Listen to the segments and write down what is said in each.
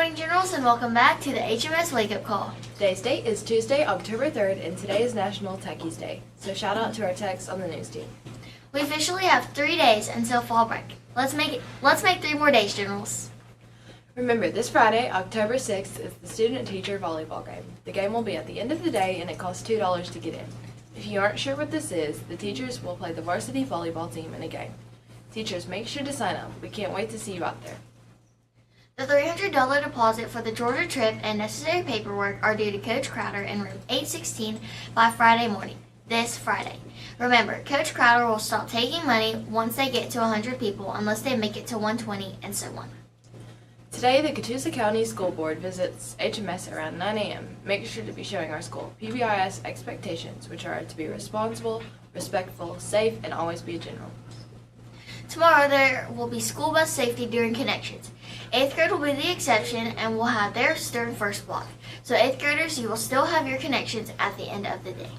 morning, Generals, and welcome back to the HMS Wake Up Call. Today's date is Tuesday, October 3rd, and today is National Techies Day. So shout out to our techs on the news team. We officially have 3 days until fall break. Let's make 3 more days, Generals. Remember, this Friday, October 6th, is the student-teacher volleyball game. The game will be at the end of the day, and it costs $2 to get in. If you aren't sure what this is, the teachers will play the varsity volleyball team in a game. Teachers, make sure to sign up. We can't wait to see you out there. The $300 deposit for the Georgia trip and necessary paperwork are due to Coach Crowder in room 816 by Friday morning, this Friday. Remember, Coach Crowder will stop taking money once they get to 100 people unless they make it to 120 and so on. Today, the Catoosa County School Board visits HMS around 9 a.m. Make sure to be showing our school PBIS expectations, which are to be responsible, respectful, safe, and always be a general. Tomorrow there will be school bus safety during connections. 8th grade will be the exception and will have theirs during first block. So 8th graders, you will still have your connections at the end of the day.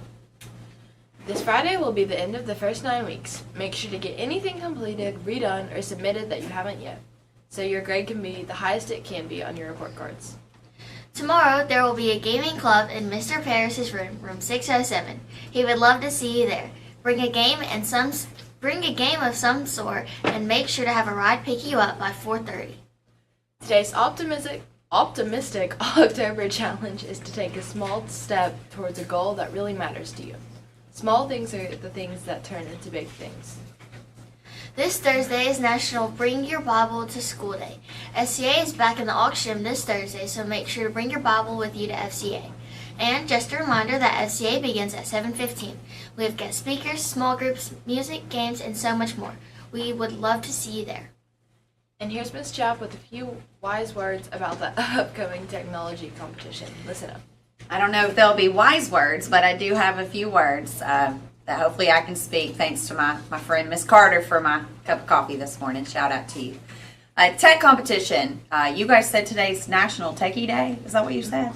This Friday will be the end of the first 9 weeks. Make sure to get anything completed, redone, or submitted that you haven't yet, so your grade can be the highest it can be on your report cards. Tomorrow there will be a gaming club in Mr. Paris's room, room 607. He would love to see you there. Bring a game of some sort and make sure to have a ride pick you up by 4:30. Today's optimistic October challenge is to take a small step towards a goal that really matters to you. Small things are the things that turn into big things. This Thursday is National Bring Your Bible to School Day. FCA is back in the auction this Thursday, so make sure to bring your Bible with you to FCA. And just a reminder that FCA begins at 7:15. We have guest speakers, small groups, music, games, and so much more. We would love to see you there. And here's Miss Chap with a few wise words about the upcoming technology competition. Listen up. I don't know if they'll be wise words, but I do have a few words that hopefully I can speak, thanks to my friend Miss Carter for my cup of coffee this morning. Shout out to you. Tech competition. You guys said today's National Techie Day. Is that what you said?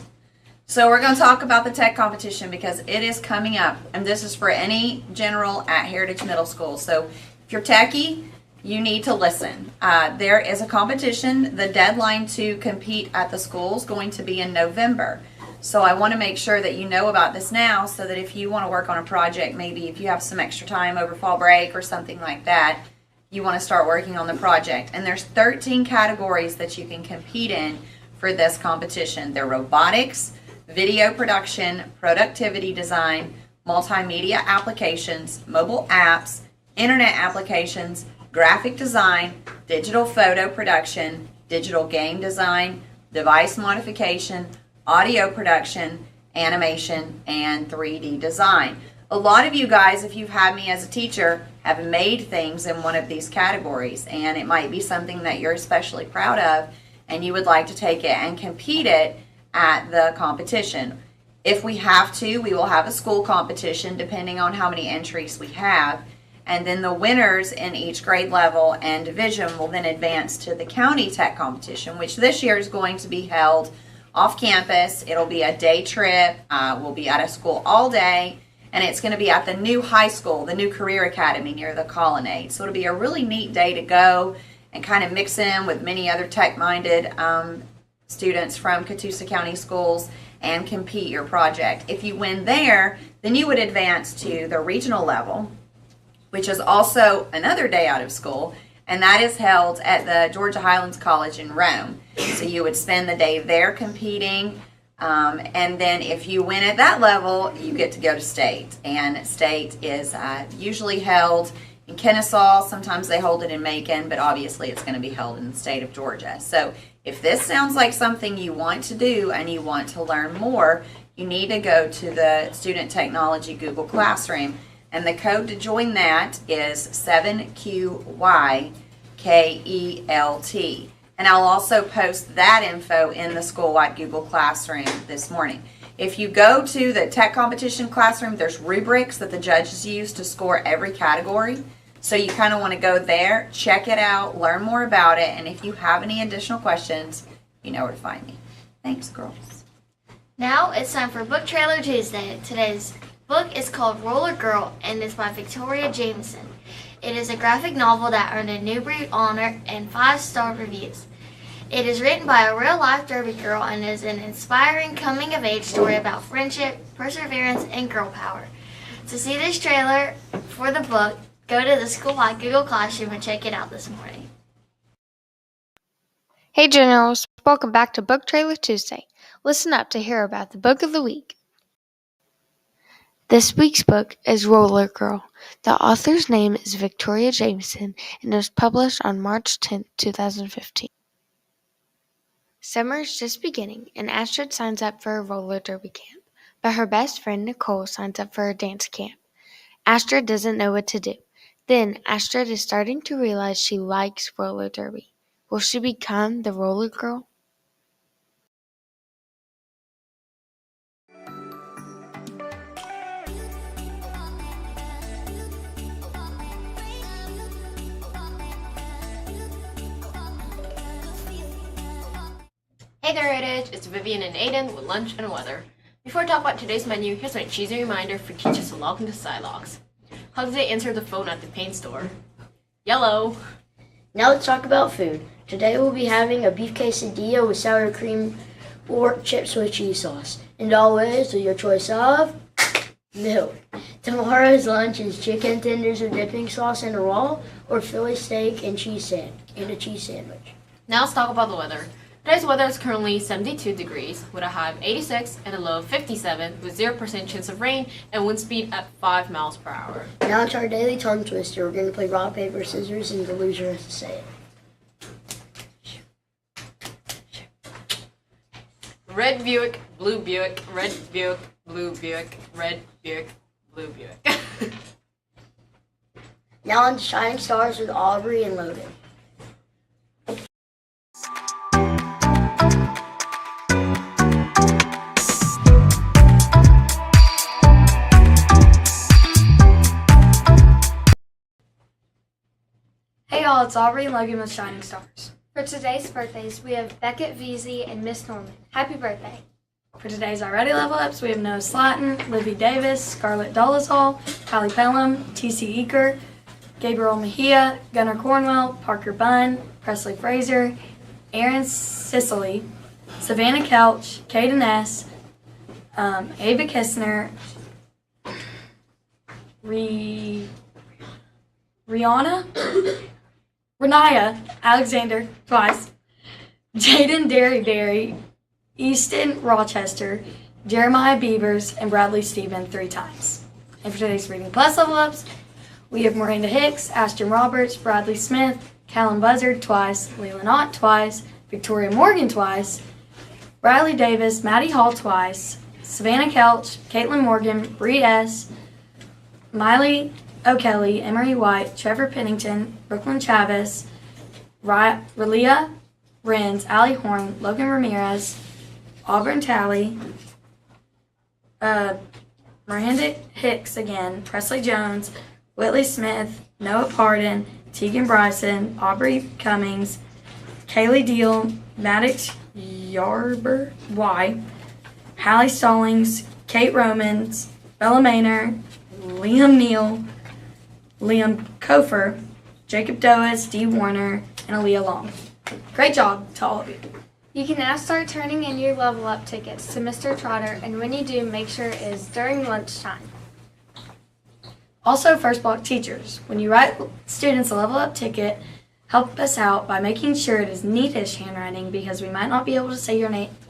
So we're going to talk about the tech competition because it is coming up, and this is for any general at Heritage Middle School. So if you're techie, you need to listen. There is a competition. The deadline to compete at the school is going to be in November. So I want to make sure that you know about this now so that if you want to work on a project, maybe if you have some extra time over fall break or something like that, you want to start working on the project. And there's 13 categories that you can compete in for this competition. They're robotics, video production, productivity design, multimedia applications, mobile apps, internet applications, graphic design, digital photo production, digital game design, device modification, audio production, animation, and 3D design. A lot of you guys, if you've had me as a teacher, have made things in one of these categories, and it might be something that you're especially proud of and you would like to take it and compete it at the competition. If we have to, we will have a school competition depending on how many entries we have. And then the winners in each grade level and division will then advance to the county tech competition, which this year is going to be held off campus. It'll be a day trip. We'll be at a school all day, and it's going to be at the new high school, the new career academy near the Colonnade. So it'll be a really neat day to go and kind of mix in with many other tech-minded students from Catoosa County schools and compete your project. If you win there, then you would advance to the regional level, which is also another day out of school, and that is held at the Georgia Highlands College in Rome. So you would spend the day there competing, and then if you win at that level, you get to go to state. And state is usually held in Kennesaw. Sometimes they hold it in Macon, but obviously it's going to be held in the state of Georgia. So if this sounds like something you want to do and you want to learn more, you need to go to the Student Technology Google Classroom. And the code to join that is 7QYKELT. And I'll also post that info in the school-wide Google Classroom this morning. If you go to the tech competition classroom, there's rubrics that the judges use to score every category. So you kind of want to go there, check it out, learn more about it, and if you have any additional questions, you know where to find me. Thanks, girls. Now it's time for Book Trailer Tuesday. Today's book is called Roller Girl and is by Victoria Jameson. It is a graphic novel that earned a Newbery Honor and 5-star reviews. It is written by a real-life Derby girl and is an inspiring coming-of-age story about friendship, perseverance, and girl power. To see this trailer for the book, go to the school-wide Google Classroom and check it out this morning. Hey Generals, welcome back to Book Trailer Tuesday. Listen up to hear about the book of the week. This week's book is Roller Girl. The author's name is Victoria Jameson and it was published on March 10, 2015. Summer is just beginning and Astrid signs up for a roller derby camp, but her best friend Nicole signs up for a dance camp. Astrid doesn't know what to do. Then Astrid is starting to realize she likes roller derby. Will she become the roller girl? Hey there, Edge. It's Vivian and Aiden with lunch and weather. Before I talk about today's menu, here's my cheesy reminder for teachers to log into Silogs. How do they answer the phone at the paint store? Yellow. Now let's talk about food. Today we'll be having a beef quesadilla with sour cream or chips with cheese sauce. And always with your choice of milk. Tomorrow's lunch is chicken tenders with dipping sauce and a roll, or Philly steak and a cheese sandwich. Now let's talk about the weather. Today's weather is currently 72 degrees with a high of 86 and a low of 57 with 0% chance of rain and wind speed at 5 miles per hour. Now it's our daily tongue twister. We're going to play rock, paper, scissors, and the loser has to say it. Red Buick, blue Buick, red Buick, blue Buick, red Buick, blue Buick. Now on to Shining Stars with Aubrey and Logan. Hey y'all, it's Aubrey and Logan with Shining Stars. For today's birthdays, we have Beckett Veazey and Miss Norman. Happy birthday. For today's Already Level Ups, we have Noah Slatton, Livy Davis, Scarlett Dolezal, Hallie Pelham, T.C. Eaker, Gabriel Mejia, Gunnar Cornwell, Parker Bunn, Presley Fraser, Aaron Sicily, Savannah Couch, Caden S., Ava Kistner, Renaya Alexander, twice, Jaden Derryberry, Easton Rochester, Jeremiah Beavers, and Bradley Stephen 3 times. And for today's Reading Plus Level Ups, we have Miranda Hicks, Ashton Roberts, Bradley Smith, Callum Buzzard twice, Leland Ott twice, Victoria Morgan twice, Riley Davis, Maddie Hall twice, Savannah Couch, Caitlin Morgan, Bree S., Miley O'Kelly, Emery White, Trevor Pennington, Brooklyn Chavez, Relia Renz, Allie Horn, Logan Ramirez, Auburn Talley, Miranda Hicks again, Presley Jones, Whitley Smith, Noah Pardon, Tegan Bryson, Aubrey Cummings, Kaylee Deal, Maddox Yarber Y, Hallie Stallings, Kate Romans, Bella Maynor, Liam Neal, Liam Kofer, Jacob Doas, Dee Warner, and Aaliyah Long. Great job to all of you. You can now start turning in your level up tickets to Mr. Trotter, and when you do, make sure it is during lunchtime. Also, first block teachers, when you write students a level up ticket, help us out by making sure it is neatish handwriting because we might not be able to say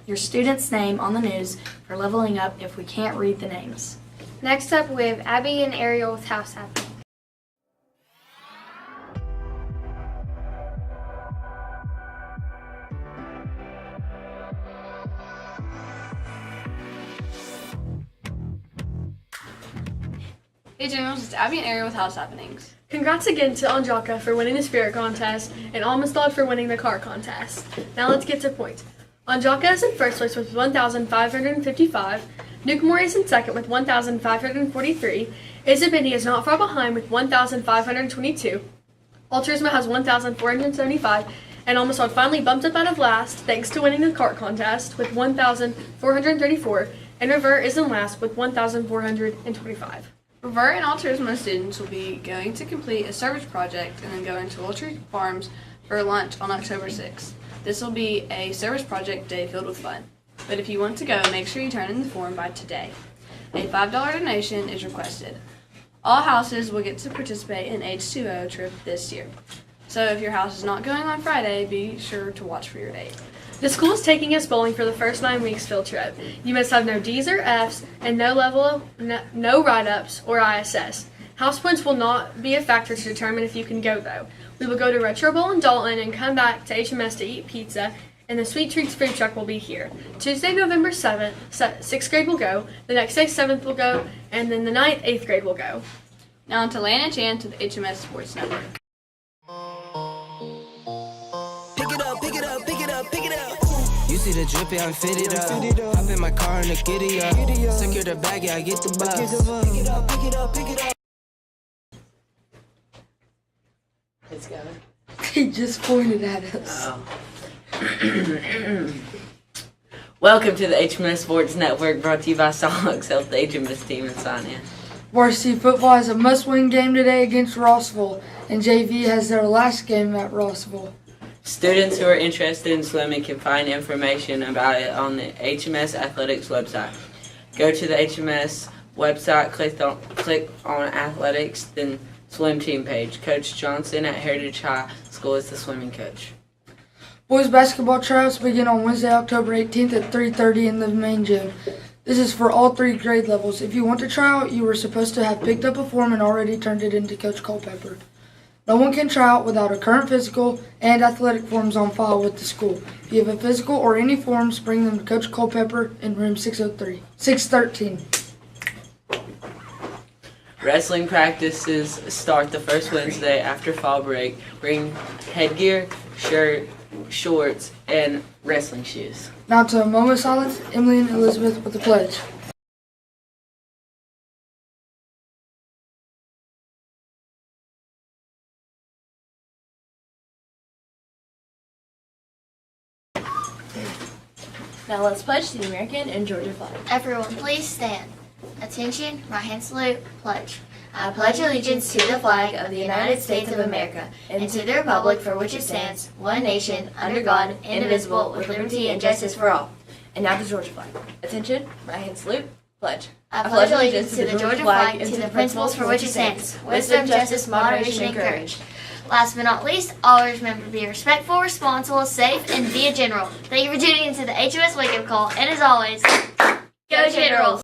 your student's name on the news for leveling up if we can't read the names. Next up, we have Abby and Ariel with House Happening. Hey Generals, it's Abby and Ariel with House Happenings. Congrats again to Anjaka for winning the Spirit Contest and Amistad for winning the Car Contest. Now let's get to points. Anjaka is in first place with 1,555. Newcomore is in second with 1,543. Isabindi is not far behind with 1,522. Altruisma has 1,475. And Amistad finally bumped up out of last thanks to winning the Cart Contest with 1,434. And Revere is in last with 1,425. Revere and Altruisma students will be going to complete a service project and then go into Orchard Farms for lunch on October 6th. This will be a service project day filled with fun. But if you want to go, make sure you turn in the form by today. A $5 donation is requested. All houses will get to participate in H2O trip this year. So if your house is not going on Friday, be sure to watch for your date. The school is taking us bowling for the first 9 weeks field trip. You must have no D's or F's and no write-ups or ISS. House points will not be a factor to determine if you can go, though. We will go to Retro Bowl in Dalton and come back to HMS to eat pizza, and the Sweet Treats food truck will be here. Tuesday, November 7th, 6th grade will go, the next day 7th will go, and then the 9th, 8th grade will go. Now on to Lan and Chan to the HMS Sports Network. Pick it up, pick it up, pick it up, pick it up. You see the drippy, I'm fitted up. Hop in my car and the giddy up. Secure the bag, yeah, I get the bus. Pick it up, pick it up, pick it up. Let's go. He just pointed at us. Welcome to the HMS Sports Network, brought to you by Sonics Health, the HMS team in Sonia. Varsity football has a must-win game today against Rossville, and JV has their last game at Rossville. Students who are interested in swimming can find information about it on the HMS Athletics website. Go to the HMS website, click on Athletics, then Swim Team page. Coach Johnson at Heritage High School is the swimming coach. Boys basketball tryouts begin on Wednesday, October 18th at 3:30 in the main gym. This is for all 3 grade levels. If you want to try out, you were supposed to have picked up a form and already turned it in to Coach Culpepper. No one can try out without a current physical and athletic forms on file with the school. If you have a physical or any forms, bring them to Coach Culpepper in room 613. Wrestling practices start the first Wednesday after fall break. Bring headgear, shirt, shorts, and wrestling shoes. Now to a moment of silence, Emily and Elizabeth with the pledge. Now let's pledge to the American and Georgia flag. Everyone, please stand. Attention, right hand salute, pledge. I pledge allegiance to the flag of the United States of America and to the republic for which it stands, one nation, under God, indivisible, with liberty and justice for all. And now the Georgia flag. Attention, right hand salute, pledge. I pledge allegiance to the Georgia flag and to the principles for which it stands, wisdom, justice, moderation, and courage. Last but not least, always remember to be respectful, responsible, safe, and be a general. Thank you for tuning into the HMS Wake Up Call, and as always, go Generals!